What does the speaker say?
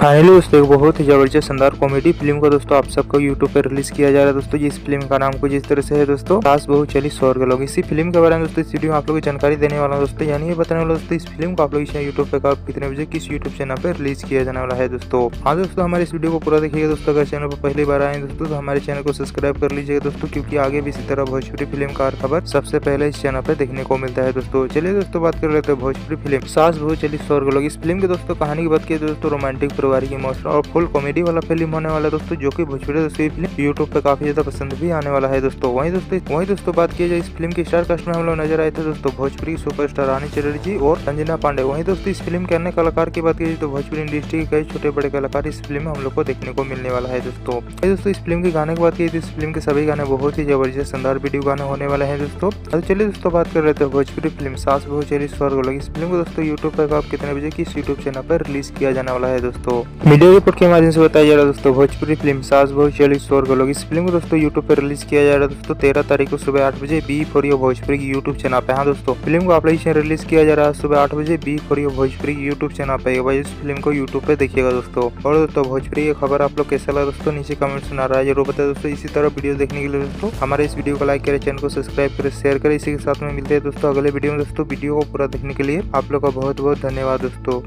Finally दोस्तों एक बहुत ही जबरदस्त शानदार कॉमेडी फिल्म को दोस्तों आप सबको यूट्यूब पे रिलीज किया जा रहा है दोस्तों। जिस फिल्म का नाम कुछ इस तरह से है दोस्तों, सास बहू चली स्वर्ग लोग। इसी फिल्म के बारे में दोस्तों इस वीडियो में आप लोगों को जानकारी देने वाला हूं दोस्तों। यानी ये बताने वाला दोस्तों इस फिल्म को आप लोग इस यूट्यूब पे कितने बजे किस यूट्यूब चैनल पे रिलीज किया जाने वाला है दोस्तों। हाँ दोस्तों, हमारे इस वीडियो को पूरा देखिएगा दोस्तों। अगर चैनल पर पहली बार आए दोस्तों तो हमारे चैनल को सब्सक्राइब कर लीजिएगा दोस्तों, क्योंकि आगे भी इसी तरह भोजपुरी फिल्म का खबर सबसे पहले इस चैनल पर देखने को मिलता है दोस्तों। चलिए दोस्तों बात कर लेते हैं भोजपुरी फिल्म सास बहू चली स्वर्ग लोग। इस फिल्म के दोस्तों कहानी की बात की दोस्तों रोमांटिक पारिवारिक इमोशनल और फुल कॉमेडी वाला फिल्म होने वाला है दोस्तों, जो कि भोजपुरी दोस्तों फिल्म यूट्यूब पे काफी ज्यादा पसंद भी आने वाला है दोस्तों। वहीं दोस्तों बात की जाए इस फिल्म की स्टार कास्ट में हम लोग नजर आए थे दोस्तों भोजपुरी सुपरस्टार रानी चटर्जी और संजना पांडे। वहीं दोस्तों इस फिल्म के अन्य कलाकार की बात की जाए तो भोजपुरी इंडस्ट्री के कई छोटे बड़े कलाकार इस फिल्म में हम लोग को देखने को मिलने वाला है दोस्तों। दोस्तों इस फिल्म के गाने की बात की तो इस फिल्म के सभी गाने बहुत ही जबरदस्त शानदार वीडियो गाने होने वाले हैं दोस्तों। तो चलिए दोस्तों बात कर लेते हैं भोजपुरी फिल्म सास बहू चली स्वर्ग लोग। इस फिल्म को दोस्तों यूट्यूब पर आप कितने बजे किस यूट्यूब चैनल पर रिलीज किया जाने वाला है दोस्तों। मीडिया रिपोर्ट के माध्यम से बताया जा रहा है दोस्तों भोजपुरी फिल्म सास बहू चली स्वर्ग लोग। इस फिल्म को दोस्तों यूट्यूब पर रिलीज किया जा रहा है दोस्तों 13 तारीख को सुबह 8 बजे बी फॉर यू भोजपुरी की यूट्यूब चैनल पे। हाँ दोस्तों, फिल्म को आप लोग रिलीज किया जा रहा है सुबह 8 बजे बी फॉर यू भोजपुरी की यूट्यूब चैनल पे। भाई इस फिल्म को यूट्यूब पे देखिएगा दोस्तों। और दोस्तों भोजपुरी की खबर आप लोग कैसा लगा दोस्तों नीचे कमेंट सुना रहा है जरूर बताए दोस्तों। इसी तरह वीडियो देखने के लिए दोस्तों हमारे इस वीडियो को लाइक करें, चैनल को सब्सक्राइब करें, शेयर करें। इसी के साथ में मिलते हैं दोस्तों अगले वीडियो में दोस्तों। वीडियो को पूरा देखने के लिए आप लोग का बहुत बहुत धन्यवाद दोस्तों।